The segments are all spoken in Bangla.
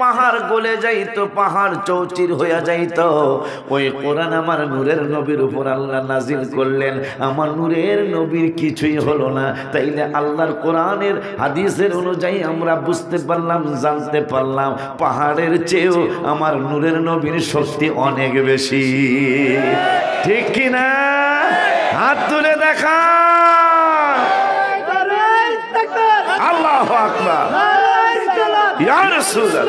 পাহাড় গলে যাইতো, পাহাড় চৌচির হইয়া যাইতো। ওই কোরআন আমার নূরের নবীর উপর আল্লাহ নাজিল করলেন, আমার নূরের নবীর কিছুই হলো না। তাইলে আল্লাহর কোরআনের হাদিসের অনুযায়ী আমরা বুঝতে পারলাম, জানতে পারলাম পাহাড়ের চেয়েও আমার নূরের নবীর শক্তি অনেক বেশি। ঠিক কিনা? হাত তুলে দেখা। আল্লাহু আকবার। ইয়া রাসূলুল্লাহ।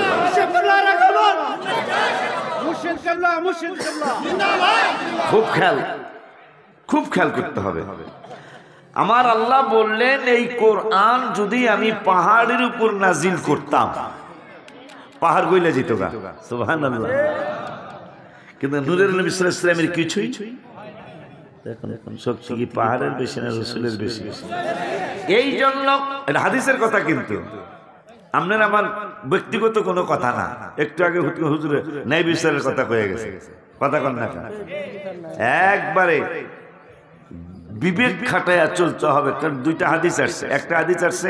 খুব খেয়াল করতে হবে। আমার আল্লাহ বললেন, এই কোরআন যদি আমি পাহাড়ের উপর নাজিল করতাম, পাহাড় গইলা যেত গা। সুবহানাল্লাহ। কিন্তু নূরের নবী সাল্লাল্লাহু আলাইহি ওয়াসাল্লামের কিছুই এখন শক্তি কি পাহাড়ের বেশি না রাসূলের বেশি? এই জন্য এটা হাদিসের কথা, কিন্তু আপনার আমার ব্যক্তিগত কোনো কথা না। একটু আগে হুজুরে ন্যায় বিচারের কথা কয়ে গেছে, কথা কন না, একবারে বিবেক খাটায়া চলতে হবে। কারণ দুইটা হাদিস আসছে, একটা হাদিস আসছে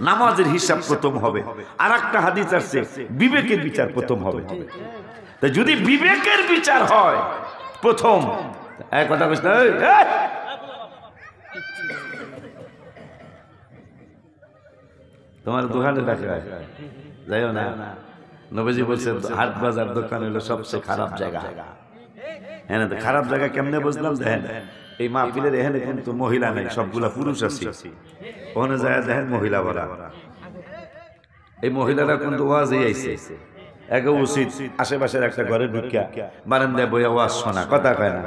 নামাজের হিসাব প্রথম হবে, আর একটা হাদিস আসছে বিবেকের বিচার প্রথম হবে। তো যদি বিবেকের বিচার হয় প্রথম, এক কথা বলছ, তোমার দোকানে দেখা যাইও না। নবীজি বলছে হাট বাজার দোকান হলো সবচেয়ে খারাপ জায়গা। হ্যাঁ, খারাপ জায়গা কেমনে বুঝলাম? দেখেন এই মাহফিলের এখানে কিন্তু মহিলা নেই, সবগুলা পুরুষ আছে। ওখানে যায় দেখেন মহিলা বলা, এই মহিলারা কিন্তু ওয়াজে আইছে। একে উচিত আশেপাশের একটা ঘরে ঢুকিয়া বারান্দায় বইয়া ওয়াজ শোনা, কথা কয় না।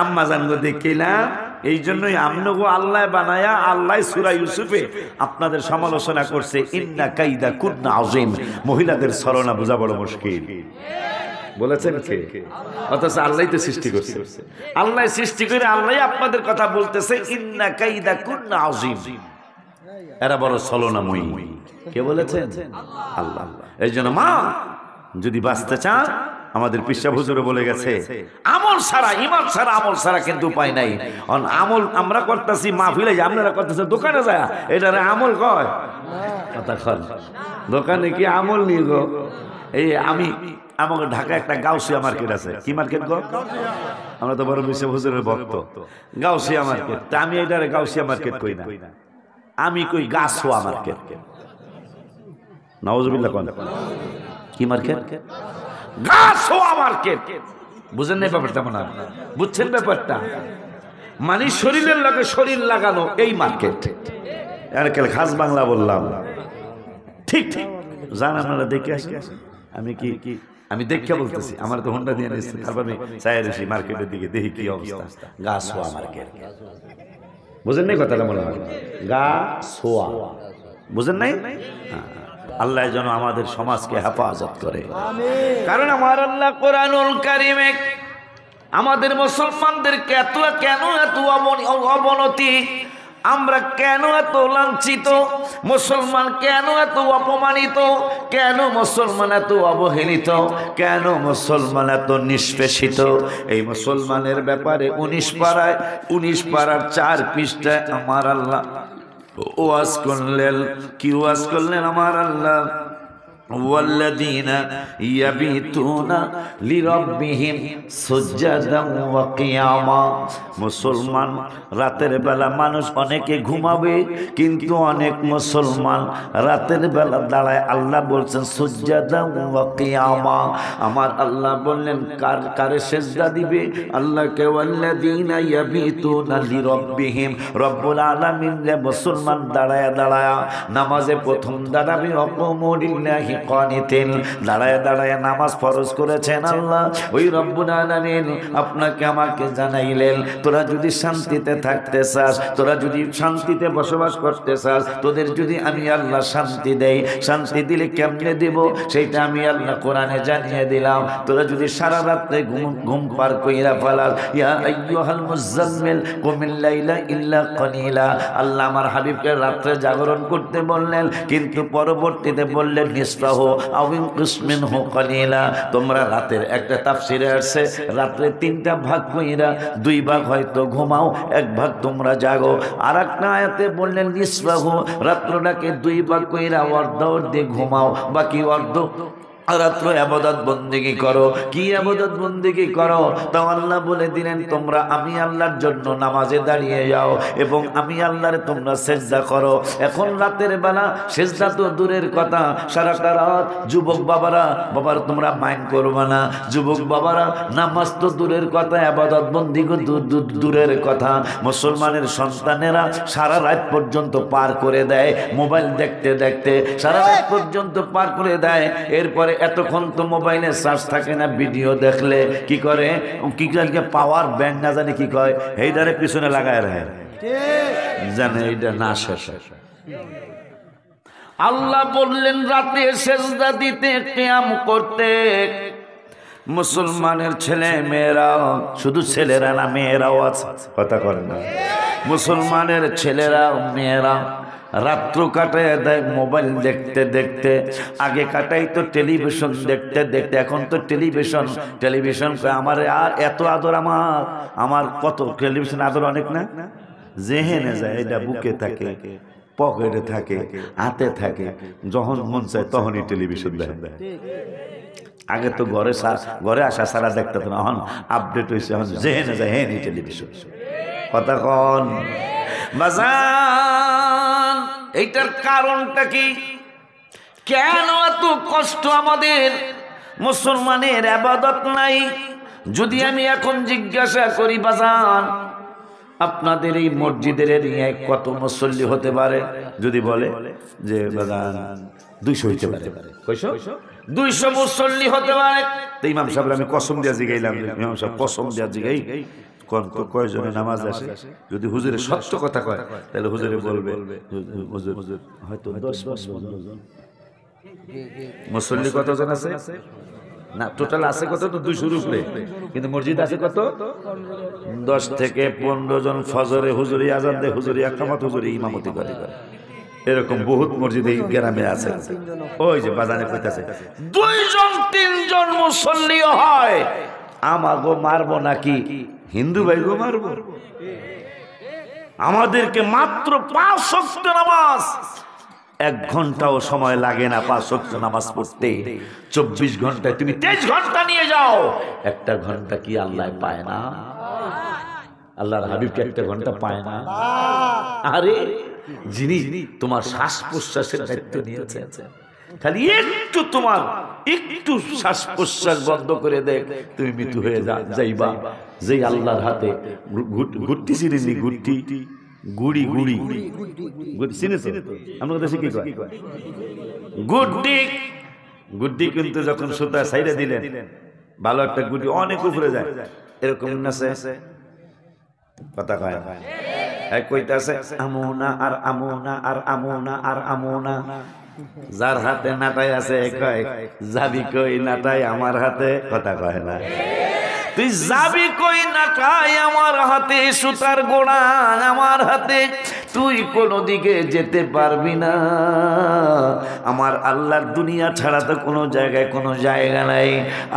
আম্মা জানগো দেখিলাম, এই জন্যই আমনগো আল্লাহ বানায়া আল্লাহ সূরা ইউসুফে আপনাদের সমালোচনা করছে, ইন্না কাইদা কুন্না আযীম। মহিলাদের ছলনা বোঝা বড় মুশকিল বলেছেন কে? অথচ আল্লাহই তো সৃষ্টি করছে। আল্লাহ সৃষ্টি করে আল্লাহ আপনাদের কথা বলতেছে, ইন্না কাইদা কুন্না আযীম। এরা বড় ছলনাময়ী। কে বলেছেন? আল্লাহ। এই জন্য মা যদি বাঁচতে চান, আমাদের পিসা হুজুরে বলে গেছে, আমল ছাড়া, ঈমান ছাড়া, আমল ছাড়া কিন্তু উপায় নাই। আমল আমরা করতেছি মাহফিলে, আপনারা করতেছেন দোকানে যায়, এটারে আমল কয়? কথা কন, দোকানে কি আমল নিয়ে গো? এই আমি আমাকে ঢাকা একটা গাউসিয়া মার্কেট আছে। কি মার্কেট গো? আমরা তো বড় পিসা হুজুরের ভক্ত। গাউসিয়া মার্কেট। তা আমি এটারে গাউসিয়া মার্কেট কই না, আমি কই গাছোয়া মার্কেট। নাউজুবিল্লাহ। কোন কি মার্কেট? গাছোয়া মার্কেট। বুঝেন না ব্যাপারটা? মনে বুঝছেন ব্যাপারটা? মানে শরীরের লগে শরীর লাগানো এই মার্কেট। আরকেল খাস বাংলা বললাম, ঠিক ঠিক জান আপনারা দেখে আসি। আমি দেখে বলতেছি, আমার তো হোন্ডা দিয়ে নিচ্ছি, তারপর আমি চায়ের এসি মার্কেটের দিকে দেখি কি অবস্থা। গাছোয়া মার্কেট। বুঝেন নাই কথাটা? মনে হয় গাছোয়া। বুঝেন নাই? আল্লাহ যেন আমাদের সমাজকে হেফাজত করে। কারণ আমার আল্লাহ কোরআনুল কারীমে আমাদের মুসলমানদেরকে কেন এত অবনতি, আমরা কেন এত লাঞ্ছিত, মুসলমান কেন এত অপমানিত, কেন মুসলমান এত অবহেলিত, কেন মুসলমান এত নিষ্পেষিত? এই মুসলমানের ব্যাপারে 19 পাড়ার 4 পৃষ্ঠায় আমার আল্লাহ ওয়াজ করলেন। কি ওয়াজ করলেন আমার আল্লাহ? ওয়াল্লাযীনা ইয়াবিতুনা লিরাব্বিহিম সুজদান ওয়া কিয়ামা। মুসলমান রাতের বেলা মানুষ অনেকে ঘুমাবে, কিন্তু অনেক মুসলমান রাতের বেলা দাঁড়ায়। আল্লাহ বলছেন সুজদান ওয়া কিয়ামা। আমার আল্লাহ বললেন কারে সেজদা দিবে? আল্লাহকে। ওয়াল্লাযীনা ইয়াবিতুনা লিরাব্বিহিম, রব্বুল আলামিন রে মুসলমান দাঁড়ায় নামাজে প্রথম দাঁড়াবে অকমুলিল্লাহি কানিতিন, দাঁড়ায় নামাজ ফরজ করেছেন আল্লাহ। ওই রব্বুল আলামিন আপনাকে আমাকে জানাইলেন, তোরা যদি শান্তিতে থাকতে চাস, তোরা যদি শান্তিতে বসবাস করতে চাস, তোদের যদি আমি আল্লাহ শান্তি দেই, শান্তি দিলে কেমনে দেব সেটা আমি আল্লাহ কোরআনে জানিয়ে দিলাম। তোরা যদি সারা রাতে ঘুম পার কইরা ফেলাস, ইয়া আইয়ুহাল মুযাম্মিল কুমিল লাইলা ইল্লা কালিলা। আল্লাহ আমার হাবিবকে রাত্রে জাগরণ করতে বললেন, কিন্তু পরবর্তীতে বললেন নিসফাহু আও ইনকুস মিনহু কালিলা। তোমরা রাতের একটা তাফসীরে আসছে রাত্রে 3টা ভাগ কইরা 2 ভাগ হয়তো ঘুমাও, 1 ভাগ তোমরা জাগো। আর একটা আয়াতে বললেন নিসফাহু, রাত্রটাকে 2 ভাগ কইরা অর্ধ দিয়ে ঘুমাও, বাকি অর্ধ রাত্র ইবাদত বন্দেগী করো। কি ইবাদত বন্দেগী করো? তো আল্লাহ বলে দিলেন তোমরা আমি আল্লাহর জন্য নামাজে দাঁড়িয়ে যাও এবং আমি আল্লাহর তোমরা সিজদা করো। এখন রাতের বেলা সিজদা তো দূরের কথা, সারাটা রাত যুবক বাবারা তোমরা মাইন্ড করবে না। যুবক বাবারা নামাজ তো দূরের কথা, ইবাদত বন্দেগী দূরের কথা। মুসলমানের সন্তানেরা সারা রাত পর্যন্ত পার করে দেয় মোবাইল দেখতে দেখতে, সারা রাত পর্যন্ত পার করে দেয়। এরপরে এতক্ষণ তো মোবাইলে চার্জ থাকে না, ভিডিও দেখলে কি করে, কি পাওয়ার ব্যাংক না জানি কি কয়, এইটারে পিছনে লাগায় রাখে, জানে এইটা না শেষ। আল্লাহ বললেন রাতে সেজদা দিতে, কিয়াম করতে। মুসলমানের ছেলে মেয়েরা, শুধু ছেলেরা না মেয়েরাও আছে, কথা করেন না, মুসলমানের ছেলেরা মেয়েরা রাত্র কাটায় দেয় মোবাইল দেখতে দেখতে। আগে কাটাই তো টেলিভিশন দেখতে দেখতে, এখন তো টেলিভিশন আমার আর এত আদর, আমার কত টেলিভিশন আদর অনেক না, জেহেনে যায়, এটা বুকে থাকে, পকেটে থাকে, হাতে থাকে, যখন মন চায় তখনই টেলিভিশন দেখে। আগে তো ঘরে আসা সারা দেখতে তো না, এখন আপডেট হয়েছে, এখন জেহেনে যায় হেন টেলিভিশন। কথা কন বাজান, এইটার কারণটা কি? কেন এত কষ্ট আমাদের? মুসলমানের ইবাদত নাই। যদি আমি এখন জিজ্ঞাসা করি বাজান, আপনাদের এই মসজিদের এরিয়ায় কত মুসল্লি হতে পারে? যদি বলে যে বাজান 200 হইতে পারে, 200 মুসল্লি হতে পারে। তো ইমাম সাহেব আমি কসম দিয়া জিগাইলাম, ইমাম সাহেব কসম দিয়া জিগাই কয়জনে নামাজ আসে? যদি হুজুরে সত্য কথা কয় তাহলে হুজুরে বলবে হুজুর হয়তো 10 জন। মুসল্লি কতজন আছে না? টোটাল আছে কত? তো 200 উপরে, কিন্তু মসজিদ আছে কত? 10 থেকে 15 জন। ফজরে হুজুরি আজান দেয়, হুজুরি ইকামত, হুজুরি ইমামতি করে। এরকম বহুত মসজিদ এই গ্রামে আছে। ওই যে বাজারে কইতাছে 2 জন 3 জন মুসল্লি হয়, আমাগো মারবো নাকি হিন্দু ভাইগো মারবো? আমাদেরকে মাত্র 5 ওয়াক্ত নামাজ, 1 ঘন্টাও সময় লাগে না 5 ওয়াক্ত নামাজ পড়তে। 24 ঘন্টায় তুমি 23 ঘন্টা নিয়ে যাও, 1 ঘন্টা কি আল্লাহ পায় না? আল্লাহর হাবিবকে 1 ঘন্টা পায় না? আরে যিনি তোমার শ্বাস প্রশ্বাসের দায়িত্ব নিয়েছেন, খালি একটু তোমার একটু শ্বাস প্রশ্বাস বন্ধ করে দেখ, তুমি মৃত্যু হয়ে যাইবা। যেই আল্লাহর হাতে গুটি চিনি, গুটি গুড়ি গুড়ি চিনেছ? আমরা দেশে কি কয় গুড্ডি, গুড্ডি কিন্তু যখন সুতা সাইডে দিলেন, ভালো একটা গুটি অনেক উপরে যায়, এরকম আছে কথা কয় কইতাছে আমোনা আর আমোনা আর আমোনা আর আমোনা। যার হাতে নাটাই আছে কয় যাবি কই নাটাই আমার হাতে, কথা কয় না। তুই যাবি কই নাটাই আমার হাতে, সুতার গোড়া আমার হাতে, তুই কোনো দিকে যেতে পারবি না। আমার আল্লাহর দুনিয়া ছাড়া তো কোনো জায়গায় কোনো জায়গা নাই।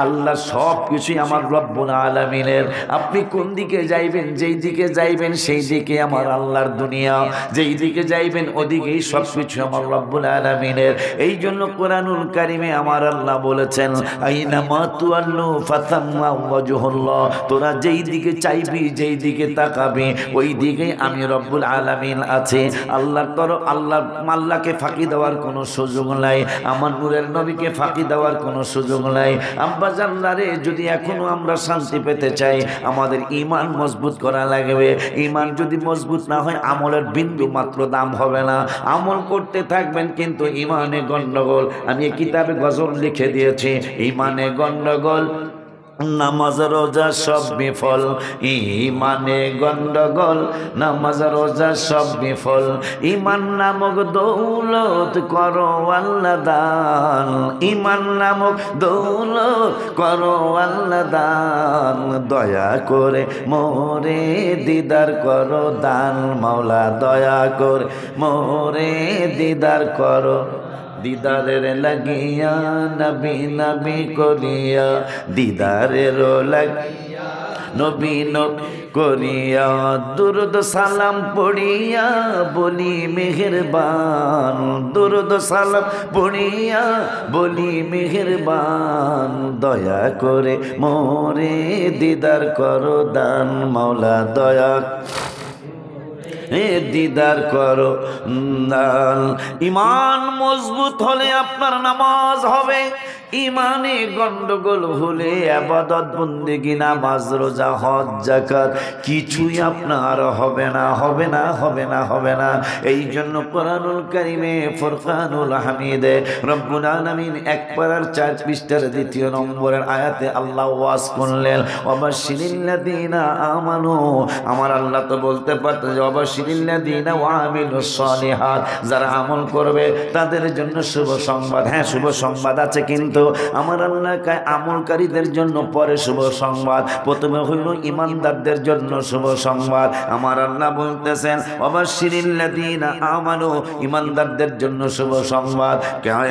আল্লাহ সব কিছুই আমার রব্বুল আলামিনের। আপনি কোন দিকে যাইবেন, যেই দিকে যাইবেন সেই দিকে আমার আল্লাহর দুনিয়া, যেই দিকে যাইবেন ওদিকেই সব কিছু আমার রব্বুল আলামিনের। এই জন্য কোরআনুল কারিমে আমার আল্লাহ বলেছেন আইনামা তুআল্লু ফাতাম্মা ওয়াজহুল্লাহ, তোরা যেই দিকে চাইবি, যেই দিকে তাকাবি, ওই দিকেই আমি রব্বুল আলামিন আছে। আল্লাহকে ফাঁকি দেওয়ার কোনো সুযোগ নাই, আমার নূরের নবীকে ফাঁকি দেওয়ার কোনো সুযোগ নাই। আব্বা জানলারে, যদি এখনো আমরা শান্তি পেতে চাই, আমাদের ঈমান মজবুত করা লাগবে। ঈমান যদি মজবুত না হয়, আমলের বিন্দু মাত্র দাম হবে না। আমল করতে থাকবেন কিন্তু ঈমানে গন্ডগোল। আমি এই কিতাবে গজল লিখে দিয়েছি, ঈমানে গন্ডগোল, নামাজ রোজা সব বিফল, ঈমানে গন্ডগোল, নামাজ রোজা সব বিফল। ঈমান নামক দৌলত করো আল্লাহ দান, ঈমান নামক দৌলত করো আল্লাহ দান, দয়া করে মোরে দিদার করো দান, মাওলা দয়া করে মোরে দিদার করো। দিদারের লাগিয়া নবী নবী করিয়া, দিদারের লাগিয়া নবী নবী করিয়া দুরুদ সালাম পড়িয়া বলি মেহেরবান দুরুদ সালাম পড়িয়া বলি মেহেরবান দয়া করে মোরে দিদার করো দান মাওলা দয়া দিদার করো দান। ইমান মজবুত হলে আপনার নামাজ হবে, ইমানে গন্ডগোল হলে ইবাদত বন্দেগী নামাজ রোজা হজ যাকাত কিছুই আপনার হবে না হবে না হবে না হবে না। এই জন্য কোরআনুল কারীমে ফুরকানুল হামিদে রব্বুল আলামিন 1 পৃষ্ঠার 2 নম্বরের আয়াতে আল্লাহ ওয়াজ করলেন ওয়াবাশশিরিল্লাযীনা আমানু। আমার আল্লাহ তো বলতে পারতেন যে ওয়াবাশশিরিল্লাযীনা ওয়াআমিলুস সালিহাত, যারা আমল করবে তাদের জন্য শুভ সংবাদ। হ্যাঁ শুভ সংবাদ আছে, কিন্তু আমার আল্লাহ আমলকারীদের জন্য পরে শুভ সংবাদ। প্রথমে হইল ইমানদারদের জন্য শুভ সংবাদ। আমার আল্লাহ বলতেছেন ওয়াবাশশিরিল্লাযীনা আমানু, ইমানদারদের জন্য শুভ সংবাদ।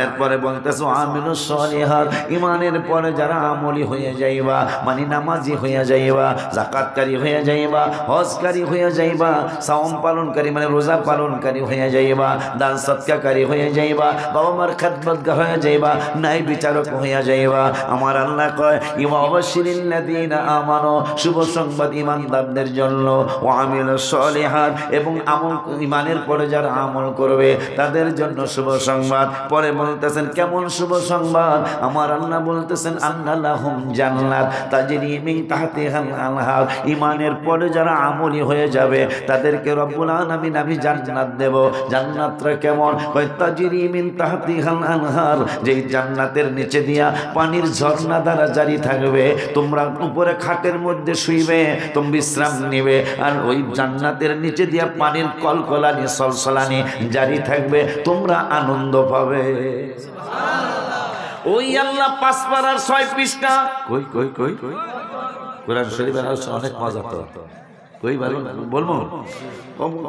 এরপরে বলতেছে আমিলুস সালিহাত, ইমানের পরে যারা আমলি হয়ে যাইবা, মানে নামাজি হয়ে যাইবা, যাকাতকারী হয়ে যাইবা, হজকারী হয়ে যাইবা, সাওম পালনকারী মানে রোজা পালনকারী হয়ে যাইবা, দান সদকাকারী হয়ে যাইবা, বাবা মার খেদমতগার হয়ে যাইবা, ন্যায় বিচারক হইয়া যাইবা। আমার আল্লাহ কয় ওয়াবাশশিরিল্লাযীনা আমানু, শুভ সংবাদ ইমানদারদের জন্য, ওয়া আমিলুস সালিহাত, এবং আমল ইমানের পরে যারা আমল করবে তাদের জন্য শুভ সংবাদ। পরে বলতেছেন কেমন শুভ সংবাদ? আমার আল্লাহ বলতেছেন আন্না লাহুম জান্নাত তাজরি মিন তাহতিহাল আনহার, ইমানের পরে যারা আমলি হয়ে যাবে তাদেরকে রব্বুল আলামিন আমি জান্নাত দেব। জান্নাতটা কেমন? কয় তাজরি মিন তাহতিহাল আনহার, যেই জান্নাতের নিচে দিয়া পানির ঝর্ণা দ্বারা জারি থাকবে। তোমরা উপরে খাটের মধ্যে শুইবে, তুমি বিশ্রাম নিবে, আর ওই জান্নাতের নিচে দিয়া পানির কলকলানি সলসলানি জারি থাকবে, তোমরা আনন্দ পাবে। ওই আল্লাহ 5 পারার 6 পৃষ্ঠা কই কই কই কোরআন শরীফের অনেক মজা তো কই বলবো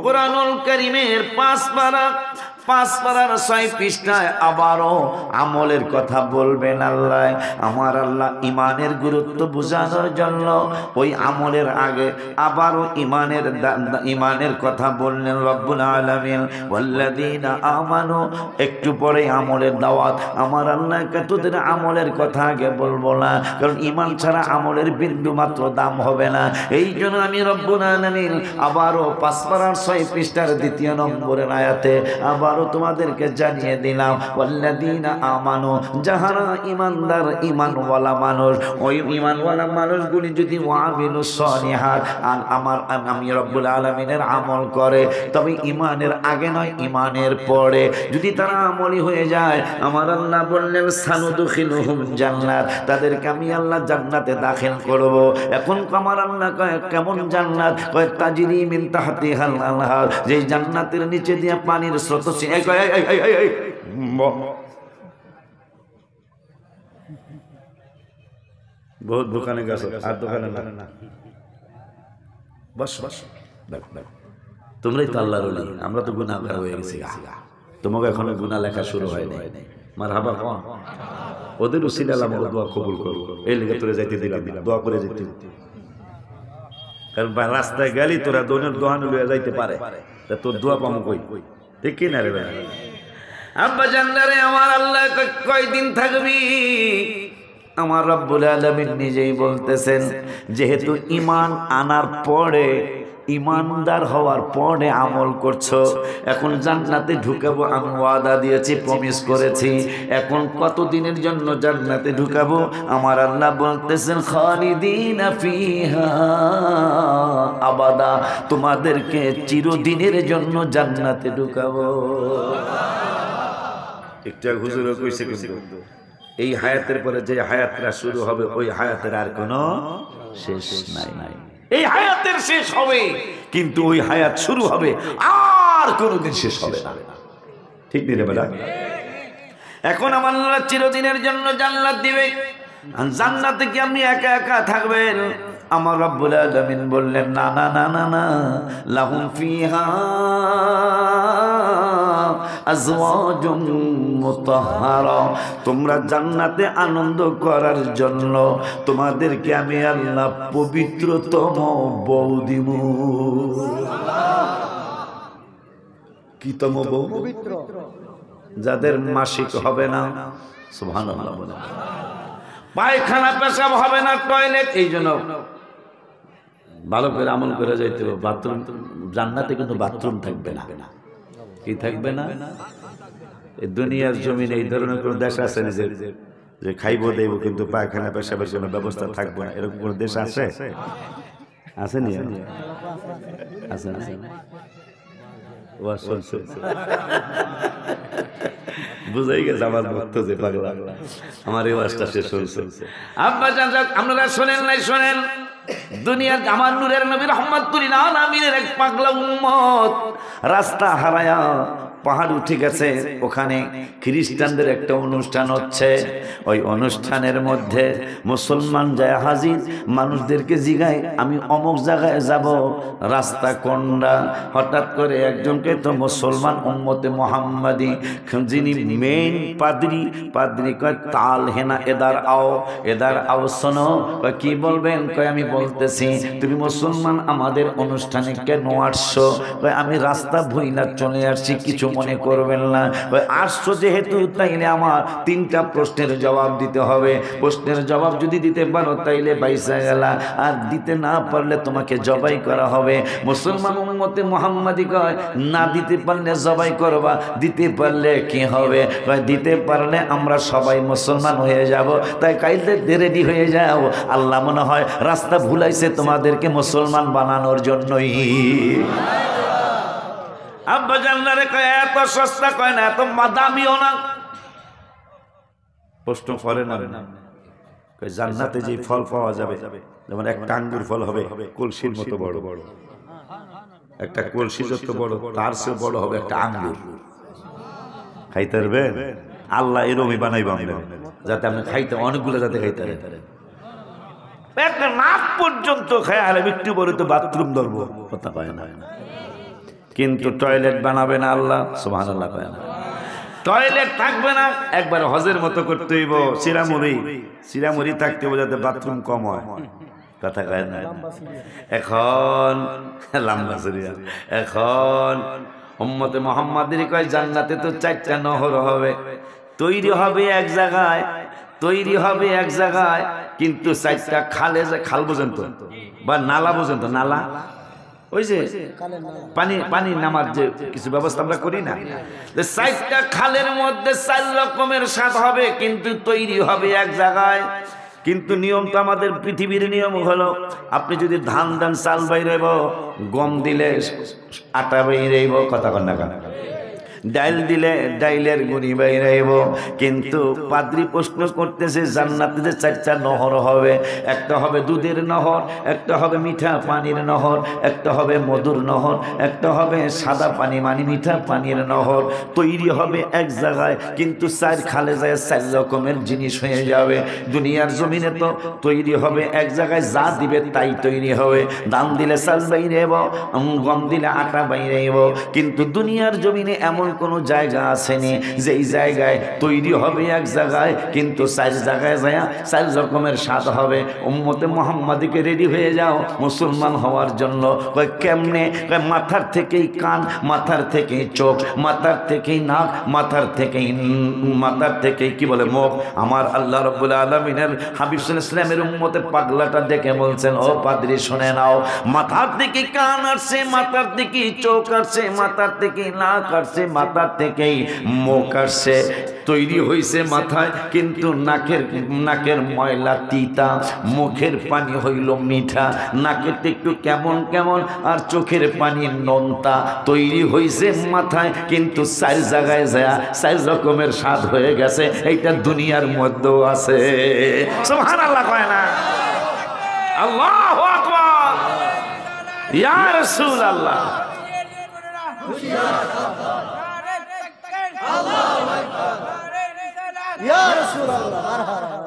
কোরআনুল কারীমের 5 পারার 6 পৃষ্ঠায় আবারও আমলের কথা বলবেন আল্লাহ। আমার আল্লাহ ইমানের গুরুত্ব বোঝানোর জন্য ওই আমলের আগে আবারও ইমানের কথা বললেন রব্বুল আলামিন ওয়াল্লাযীনা আমানু। একটু পরে আমলের দাওয়াত। আমার আল্লাহকে তোদের আমলের কথা আগে বলবো না, কারণ ইমান ছাড়া আমলের বিন্দু মাত্র দাম হবে না। এই জন্য আমি রব্বুল আলামিন আবারও 5 পারার 6 পৃষ্ঠার 2 নম্বরের আয়াতে আবার তোমাদেরকে জানিয়ে দিলাম ওয়াল্লাযীনা আমানু, যাহারা ইমানদার ইমানওয়ালা মানুষ, ওই ইমানওয়ালা মানুষগুলি যদি ওয়ামিলুস সালিহাত আর আমি রব্বুল আলামিনের আমল করে, তবে ইমানের আগে নয় ইমানের পরে যদি তারা আমলি হয়ে যায়, আমার আল্লাহ বললেন সানুদখিলুহুম জান্নাত, তাদেরকে আমি আল্লাহ জান্নাতে দাখিল করব। এখন আমার আল্লাহ কয় কেমন জান্নাত? কয় তাজরি মিন তাহতিহাল আনহার, যে জান্নাতের নিচে দিয়ে পানির স্রোত। বহুত দোকানে গেছো আর দোকানে না, বস বস দেখো দেখো, তোমরাই তো আল্লাহর ওলি, আমরা তো গুনাহগার হয়ে গেছি। তোমাকে এখনো গুনাহ লেখা শুরু হয় নাই। মারহাবা কোন ওদের উসিলা আমাকে দোয়া কবুল করো, এই লেগে তোরে যাইতে দিলাম, দোয়া করে যেতে। কারণ রাস্তায় গেলি তোরা দোনের দোহানো লইয়া যাইতে পারে, তা তোর দোয়া পামো কই? ঠিক কি না রে ভাই? আব্বা জানলে আমার আল্লাহ কয়দিন থাকবি? আমার রব্বুল আলামিন নিজেই বলতেছেন যেহেতু ঈমান আনার পরে, ইমানদার হওয়ার পরে আমল করছো, এখন জান্নাতে ঢুকাবো আমি ওয়াদা দিয়েছি, প্রমিস করেছি। এখন কত দিনের জন্য জান্নাতে ঢুকাবো? আমার আল্লাহ বলতেছেন খালিদিনা ফিহা আবাদা, তোমাদেরকে চিরদিনের জন্য জান্নাতে ঢুকাবো। একটা হুজুর কইছে কিন্তু এই হায়াতের পরে যে হায়াতটা শুরু হবে ওই হায়াতের আর কোনো শেষ নাই। এই হায়াতের শেষ হবে, কিন্তু ওই হায়াত শুরু হবে, আর কোনোদিন শেষ হবে না। ঠিক নেই রে বেটা? এখন আমার আল্লাহ চিরদিনের জন্য জান্নাত দিবে। জান্নাতে কি আপনি একা একা থাকবেন? আমার রব্বুল আলামিন বললেন না না না না না, লাহুম ফিহা আজওয়াজুম মুতাহহারা, তোমরা জান্নাতে আনন্দ করার জন্য তোমাদেরকে আমি আল্লাহ পবিত্রতম বউ দিব। কি তম বউ? পবিত্র, যাদের মাসিক হবে না, সুবহানাল্লাহ বলেন, পায়খানা পেশাব হবে না, টয়লেট, এই জন্য ভালো করে আমল করে যাইতে হবে। বাথরুম জান্নাতে কিন্তু বাথরুম থাকবে না। কি থাকবে না? এই দুনিয়ার জমিনে এই ধরনের কোন দেশ আছে না যে খাইবো দেব কিন্তু পায়খানা পেশাবের কোনো ব্যবস্থা থাকবে না, এরকম কোন দেশ আছে? আছে নি? আছে না? বুঝাই গেছে আমার ভক্ত যে পাগলা, আমার এই ওয়াজটা শেষ হয়েছে। আব্বা জান আপনারা শোনেন নাই? শোনেন, দুনিয়ার আমার নূরের নবী রাহমাতুল আলামিনের এক পাগলা উম্মত রাস্তা হারায়া পাহাড় উঠে গেছে, ওখানে খ্রিস্টানদের একটা অনুষ্ঠান হচ্ছে। ওই অনুষ্ঠানের মধ্যে মুসলমান যায় হাজির, মানুষদেরকে জিগায় আমি অমুক জায়গায় যাব, রাস্তা কোনটা? হঠাৎ করে একজনকে তো মুসলমান উম্মতে মুহাম্মাদি যিনি মেইন পাদ্রী কয় তাল হেনা এদার আও শোনো। কয় কি বলবেন? কয় আমি বলতেছি তুমি মুসলমান আমাদের অনুষ্ঠানে কেন আসছো? কয় আমি রাস্তা ভুইলা চলে আসছি, কিছু মনে করবেন না। আসছো যেহেতু তাইলে আমার 3টা প্রশ্নের জবাব দিতে হবে। প্রশ্নের জবাব যদি দিতে পারো তাইলে বাইসা গেলা, আর দিতে না পারলে তোমাকে জবাই করা হবে। মুসলমান উম্মতে মুহাম্মাদি কয় না দিতে পারলে জবাই করবা, দিতে পারলে কি হবে? কয় দিতে পারলে আমরা সবাই মুসলমান হয়ে যাব। তাই কাইলে রেডি হয়ে যাও, আল্লাহ মনে হয় রাস্তা ভুলাইছে তোমাদেরকে মুসলমান বানানোর জন্যই। আব্বা জানলারে কয় এত সস্তা, কয় না এত দামিও না। প্রশ্ন করে না, কয় জান্নাতে যে ফল পাওয়া যাবে, যেমন একটা আঙ্গুর ফল হবে কলসির মতো বড়, একটা কলসি যত বড় তার চেয়ে বড় হবে একটা আঙ্গুর। খাইতে পারবেন? আল্লাহ এরকমই বানাইব যাতে আপনি খাইতে, অনেকগুলো যাতে খাইতে পারেন। একটা নাক পর্যন্ত খায় আর একটু বড় তো বাথরুম ধরবো, কথা পায় না। কিন্তু টয়লেট বানাবে না আল্লাহ, সুবহানাল্লাহ কয় না। টয়লেট থাকবে না, একবার হজের মতো করতে হইব, সিরামুড়ি থাকতে হবে যাতে বাথরুম কম হয়, কথা কয় না। এখন লম্বা সিরিয়া, এখন উম্মতে মুহাম্মাদের কয় জান্নাতে তো 4টা নহর হবে, তৈরি হবে এক জায়গায়, কিন্তু 4টা খাল পর্যন্ত বা নালা পর্যন্ত, নালা ওই যে পানি নামার যে কিছু ব্যবস্থা আমরা করি না, 4টা খালের মধ্যে 4 রকমের স্বাদ হবে, কিন্তু তৈরি হবে এক জায়গায়। কিন্তু নিয়ম তো আমাদের পৃথিবীর নিয়ম হলো, আপনি যদি ধান চাল বাইরেব, গম দিলে আটা বাইরেব, কথা কন না, ডাইল দিলে ডাইলের গুণি বাইরাইব। কিন্তু পাদ্রী প্রশ্ন করতেছে জান্নাতে যে 4টা নহর হবে, একটা হবে দুধের নহর, একটা হবে মিঠা পানির নহর, একটা হবে মধুর নহর, একটা হবে সাদা পানি মানে মিঠা পানির নহর, তৈরি হবে এক জায়গায়, কিন্তু 4 খালে যায় 4 রকমের জিনিস হয়ে যাবে। দুনিয়ার জমিনে তো তৈরি হবে এক জায়গায়, যা দিবে তাই তৈরি হবে, ধান দিলে চাল বাইরেব, গম দিলে আটা বাইরেব। কিন্তু দুনিয়ার জমিনে এমন কোন জায়গা আসেনি যেই জায়গায় তৈরি হবে এক জায়গায়, কিন্তু 4 জায়গায় যায় 4 রকমের স্বাদ হবে। উম্মতে মুহাম্মাদিকে রেডি হয়ে যাও মুসলমান হওয়ার জন্য। কয় কেমনে? কয় মাথার থেকেই কান, মাথার থেকেই চোখ, মাথার থেকেই নাক, মাথার থেকেই কি বলে মুখ। আমার আল্লাহ রাব্বুল আলামিনের হাবিব সাল্লাল্লাহু আলাইহি ওয়াসাল্লামের উম্মতে পাগলাটা দেখে বলছেন, ও পাদ্রী শুনে নাও, মাথার থেকে কান আসছে, মাথার থেকে চোখ আসছে, মাথার থেকে নাক আসছে, মাথার থেকেই মুখ আসছে, তৈরি হইছে মাথায়, কিন্তু নাকের ময়লা তিতা, মুখের পানি হইল মিঠা, নাকের একটু কেমন কেমন, আর চোখের পানি নোনতা, তৈরি হইছে মাথায়, কিন্তু 4 জায়গায় যায় 4 রকমের স্বাদ হয়ে গেছে। এইটা দুনিয়ার মধ্যেও আছে, সুবহানাল্লাহ কয় না? আল্লাহু আকবার, ইয়া রাসূলুল্লাহ।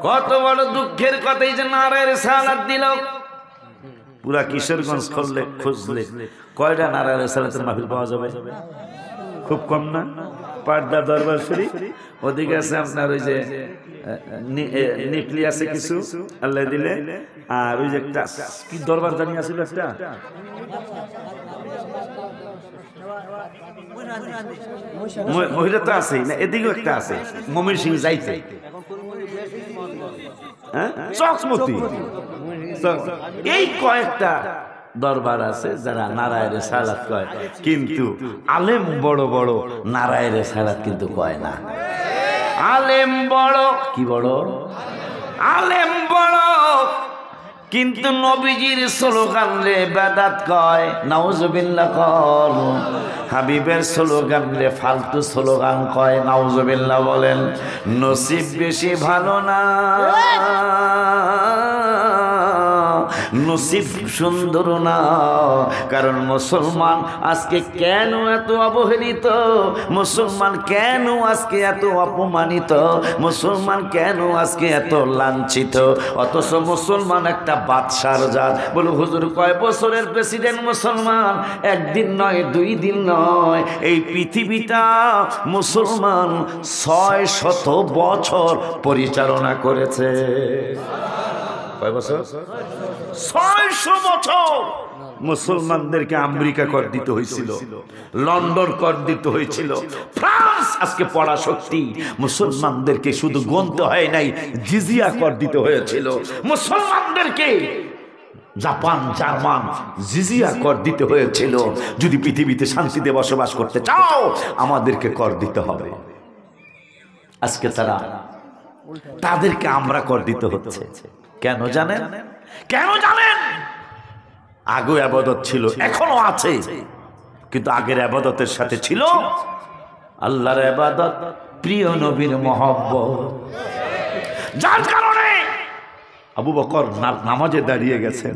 কত বড় দুঃখের কথাই যে নারায়ে রিসালাত দিল। পুরা কিশোরগঞ্জ খুঁজলে কয়টা নারায়ণ সালাতের মাহফিল পাওয়া যাবে? খুব কম না? পাটদা দরবার শরীফ, ওদিকে আছে আপনার ওই যে নিকলি আছে কিছু আল্লাহ দিলে, আর ওই যে একটা কি দরবার জানি আছিল একটা মহিলা তো আছে না, এদিকেও একটা আছে মমির সিং যাইতে, চকমতি, এই কয়েকটা দরবার আছে যারা নারায়ণের সালাত কয়, কিন্তু আলেম বড় বড় নারায়ণের সালাত কিন্তু কয় না। আলেম বড়, কি বড়? আলেম বড়, কিন্তু নবীজির স্লোগান রে বেদাত কয়, নাউজুবিল্লাহ কর। হাবিবের স্লোগান রে ফালতু স্লোগান কয়, নাউজুবিল্লাহ বলেন। নসিব বেশি ভালো না, নসিব সুন্দর না, কারণ মুসলমান আজকে কেন এত অবহেলিত, মুসলমান কেন আজকে এত অপমানিত, মুসলমান কেন আজকে এত লাঞ্ছিত, অথচ মুসলমান একটা বাদশার জাত। বলো হুজুর কয় বছরের প্রেসিডেন্ট মুসলমান? একদিন নয়, 2 দিন নয়, এই পৃথিবীটা মুসলমান 600 বছর পরিচালনা করেছে। কয় বছর? 600 বছর মুসলমানদেরকে আমেরিকা কর দিতে হয়েছিল, লন্ডন কর দিতে হয়েছিল, ফ্রান্স আজকে পড়া শক্তি, মুসলমানদেরকে শুধু গণতে হয় নাই, জিজিয়া কর দিতে হয়েছিল মুসলমানদেরকে। জাপান, জার্মান জিজিয়া কর দিতে হয়েছিল। যদি পৃথিবীতে শান্তিতে বসবাস করতে চাও আমাদেরকে কর দিতে হবে। আজকে তাদেরকে আমরা কর দিতে হচ্ছে। কেন জানেন? কেন জানেন? আগে ইবাদত ছিল, এখনো আছে, কিন্তু আগের ইবাদতের সাথে ছিল আল্লাহর ইবাদত, প্রিয় নবীর মহব্বত। যার কারণে আবু বকর নামাজে দাঁড়িয়ে গেছেন।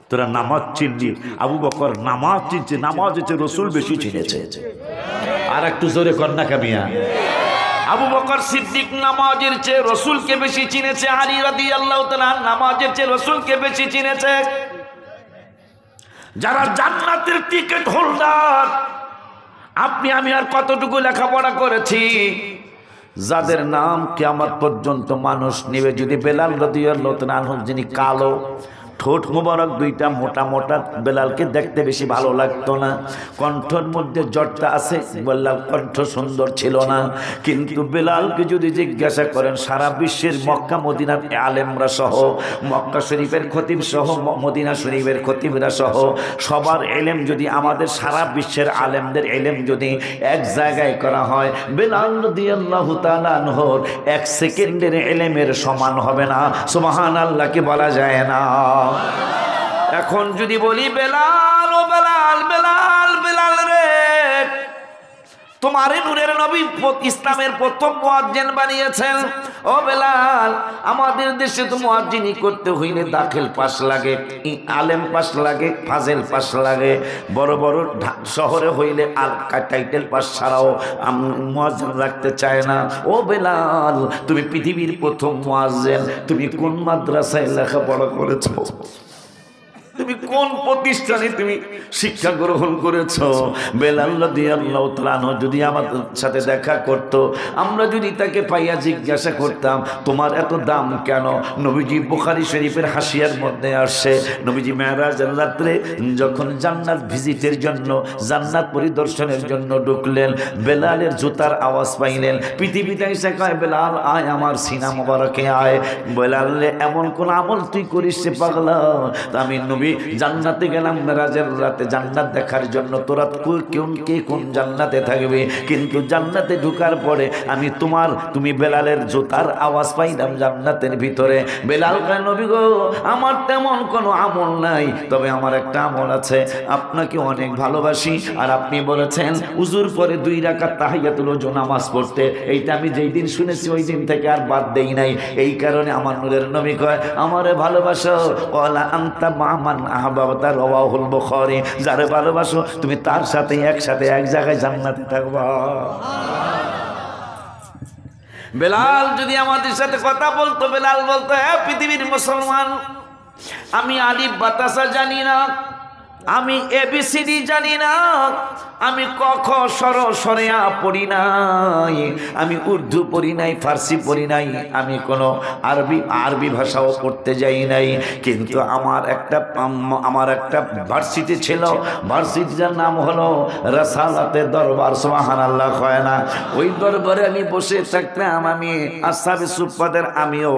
তোরা নামাজ চিনলি, আবু বকর নামাজ চিনছে, নামাজ হচ্ছে রসুল বেশি চিনেছে। আর একটু জোরে কর না কামিয়া। আবু বকর সিদ্দিক নামাজের চেয়ে রসুলকে বেশি চিনেছে, আলী রাদিয়াল্লাহু তাআলা নামাজের চেয়ে রসুলকে বেশি চিনেছে। যারা জান্নাতের টিকিট হোল্ডার, আপনি আমি আর কতটুকু লেখাপড়া করেছি, যাদের নাম কিয়ামত পর্যন্ত মানুষ নেবে। যদি বেলাল রাদিয়াল্লাহু তাআলা, যিনি কালো, ঠোঁট মোবারক দুইটা মোটা মোটা, বেলালকে দেখতে বেশি ভালো লাগতো না, কণ্ঠের মধ্যে জটটা আছে, বেলাল কণ্ঠ সুন্দর ছিল না, কিন্তু বেলালকে যদি জিজ্ঞাসা করেন সারা বিশ্বের মক্কা মদিনার আলেমরা সহ, মক্কা শরীফের খতিব সহ, মদিনা শরীফের খতিবরা সহ সবার এলেম যদি, আমাদের সারা বিশ্বের আলেমদের এলেম যদি এক জায়গায় করা হয়, বেলাল রাদিয়াল্লাহু তাআলা আনহুর 1 সেকেন্ডের এলেমের সমান হবে না। সুবহানাল্লাহ কি বলা যায় না? এখন যদি বলি বেলাল, ও বেলাল, বেলাল, বেলাল রে, তোমারে নূরের নবী ইসলামের প্রথম মুয়াজ্জিন বানিয়েছেন। ও বেলাল, আমাদের দেশে তো মুয়াজ্জিনি করতে হইলে দাখিল পাস লাগে, আলেম পাস লাগে, ফাজেল পাস লাগে। বড় বড় শহরে হইলে আর টাইটেল পাস ছাড়াও মুয়াজ্জিন রাখতে চায় না। ও বেলাল, তুমি পৃথিবীর প্রথম মুয়াজ্জিন, তুমি কোন মাদ্রাসায় লেখাপড়া করেছো? তুমি কোন প্রতিষ্ঠানে তুমি শিক্ষা গ্রহণ করেছো? বেলাল রাদিয়াল্লাহু তাআলা আনহু যদি আমাদের সাথে দেখা করত, আমরা যদি তাকে পাইয়া জিজ্ঞাসা করতাম তোমার এত দাম কেন? নবীজি বুখারী শরীফের হাসিয়ার মধ্যে আসে, নবীজি মেরাজের রাত্রে যখন জান্নাত ভিজিটের জন্য, জান্নাত পরিদর্শনের জন্য ঢুকলেন, বেলালের জুতার আওয়াজ পাইলেন। পৃথিবীতে এসে কয় বেলাল আয় আমার সিনা মোবারকে আয়। বেলাল এমন কোন আমল তুই করিস সে পাগলা? আমি নবী জান্নাতে গেলাম মেরাজের রাতে জান্নাত দেখার জন্য, তোরা কে কোন জান্নাতে থাকবে, কিন্তু জান্নাতে ঢোকার পরে আমি তুমি বেলালের জুতার আওয়াজ পাইলাম জান্নাতের ভিতরে। বেলাল কয় নবী গো, আমার তেমন কোনো আমল নাই, তবে আমার একটা আমল আছে, আপনাকে অনেক ভালোবাসি, আর আপনি বলেছেন উজুর পরে 2 রাকাত তাহিয়াতুল ওযু নামাজ পড়তে। এইটা আমি যেই দিন শুনেছি ওই দিন থেকে আর বাদ দেই নাই। এই কারণে আমার নূরের নবী কয় আমারে ভালোবাসো, ওয়ালা আনতা মামান আহবাবতা, রাওয়াহুল বুখারী, যারে ভালোবাসো তুমি তার সাথে একসাথে এক জায়গায় জান্নাতে থাকবা। বেলাল যদি আমাদের সাথে কথা বলতো, বেলাল বলতো হ্যাঁ পৃথিবীর মুসলমান, আমি আলিফ বাতাসা জানি না, আমি এবিসিডি জানি না, আমি ক খ সর সরেয়া পড়ি নাই, আমি উর্দু পড়ি নাই, ফার্সি পড়ি নাই, আমি কোনো আরবি ভাষাও পড়তে যাই নাই। কিন্তু আমার একটা ভার্সিটি ছিল, ভার্সিটির নাম হলো রাসালাতে দরবার, সুবহানাল্লাহ কয় না। ওই দরবারে আমি বসে থাকতাম, আমি আসহাবে সুফফাদের আমিও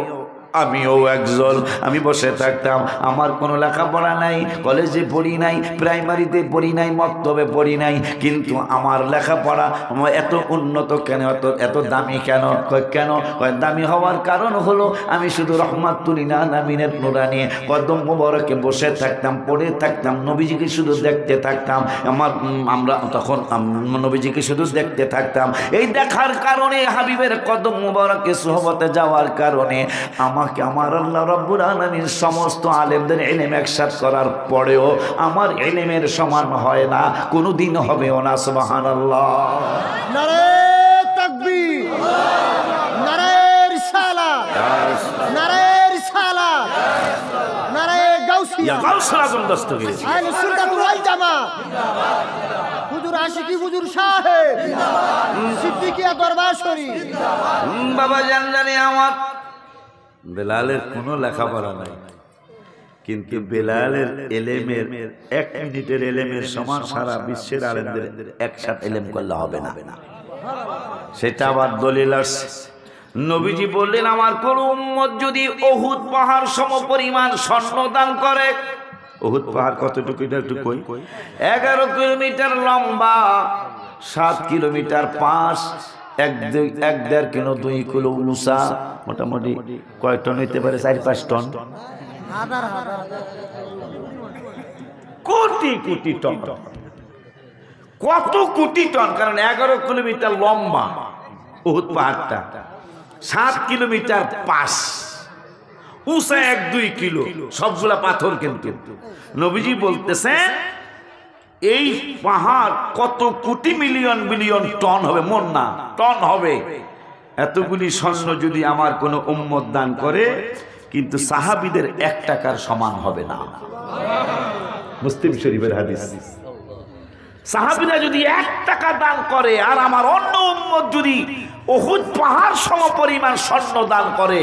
একজন, আমি বসে থাকতাম। আমার কোনো লেখাপড়া নাই, কলেজে পড়ি নাই, প্রাইমারিতে পড়ি নাই, মক্তবে পড়ি নাই, কিন্তু আমার লেখাপড়া এত উন্নত কেন, এত দামি কেন? কেন দামি হওয়ার কারণ হলো আমি শুধু রহমাতুল আলামিনের নুরানি কদম মোবারকে বসে থাকতাম, পড়ে থাকতাম, নবীজিকে শুধু দেখতে থাকতাম। আমরা তখন নবীজিকে শুধু দেখতে থাকতাম। এই দেখার কারণে, হাবিবের কদম মোবারকে সোহবতে যাওয়ার কারণে আমাকে আমার আল্লাহ রাব্বুল আলামিন সমস্ত আলেমদের ইলম একসাথে করার পরেও আমার ইলমের সমান হয় না, কোনোদিন হবেও না। সুবহানাল্লাহ। নারে তাকবীর, নারে রিসালাত, নারে রিসালাত, নারে গাউসিয়া, ইয়া গাউসুল আজম দস্তগীর, আহলে সুন্নাত ওয়াল জামাত, হুজুর আশিকি, হুজুর সাহেব, সিদ্দিকিয়া দরবার শরীফ। বাবা জানলানি আমার বেলালের কোনো লেখাপড়া নাই, কিন্তু বেলালের এলেমের 1 মিনিটের এলেমের সমান সারা বিশ্বের আলেমদের একসাথে এলেম করলে হবে না। সেটা আবার দলিল আসছে। নবীজি বললেন, আমার কোন উম্মত যদি উহুদ পাহাড় সমপরিমাণ স্বর্ণ দান করে, উহুদ পাহাড় কতটুকু এটা একটু কই, 11 কিলোমিটার লম্বা, 7 কিলোমিটার পাশ, 1.5 কিলো 2 কিলো উঁচা, মোটামুটি কয় টন হইতে পারে? 4-5 টন, কোটি কোটি টন, কত কোটি টন। কারণ 11 কিলোমিটার লম্বা উহুদ পাহাড়টা, 7 কিলোমিটার পাশ, উঁচা 1-2 কিলো, সবগুলা পাথর। কিন্তু নবীজি বলতেছেন এই পাহাড় কত কোটি মিলিয়ন বিলিয়ন টন হবে, মন না টন হবে। এতগুলি স্বর্ণ যদি আমার কোন উম্মত দান করে, কিন্তু সাহাবীদের 1 টাকার সমান হবে না। মুসলিম শরীফের হাদিস। সাহাবীরা যদি 1 টাকা দান করে, আর আমার অন্য উম্মত যদি উহুদ পাহাড় সমপরিমাণ স্বর্ণ দান করে,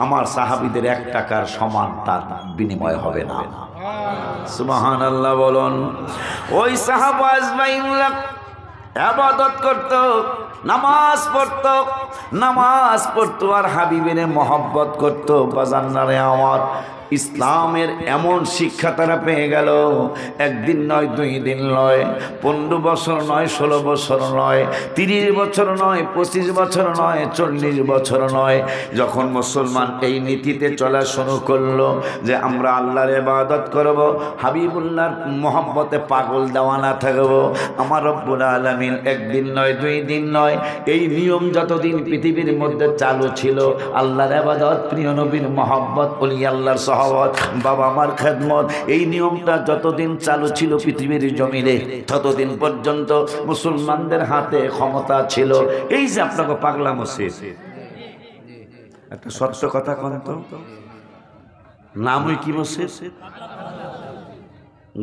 আমার সাহাবীদের 1 টাকার সমান তার বিনিময় হবে না। সুবহানাল্লাহ বলুন। ওই সাহাবা আজমাইনরা ইবাদত করত, নামাজ পড়তো, আর হাবিবের মহব্বত করত। বাজান্নারে আমার ইসলামের এমন শিক্ষা তারা পেয়ে গেল, 1 দিন নয়, 2 দিন নয়, 15 বছর নয়, 16 বছর নয়, 30 বছর নয়, 25 বছর নয়, 40 বছর নয়। যখন মুসলমান এই নীতিতে চলা শুরু করলো যে আমরা আল্লাহর ইবাদত করব, হাবিবুল্লাহর মহব্বতে পাগল দেওয়ানা থাকব, আমার রব্বুল আলামিন 1 দিন নয়, 2 দিন নয়, এই নিয়ম যতদিন পৃথিবীর মধ্যে চালু ছিল, আল্লাহর ইবাদত, প্রিয় নবীর মহব্বত, ওলি আল্লাহর সহবত, বাবা মার খেদমত, এই নিয়মটা যতদিন চালু ছিল পৃথিবীর জমিনে, ততদিন পর্যন্ত মুসলমানদের হাতে ক্ষমতা ছিল। এই যে আপনাকে পাগলা মসজিদ, একটা সত্য কথা কোন তো, নামই কি মসজিদ?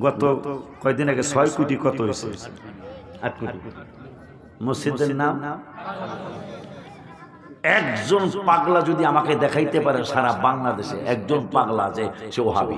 গত কয়দিন আগে 6 কোটি কত হয়েছে? 8 কোটি। মসজিদের নাম, একজন পাগলা যদি আমাকে দেখাইতে পারে সারা বাংলাদেশে একজন পাগলা যে সে ওহাবি।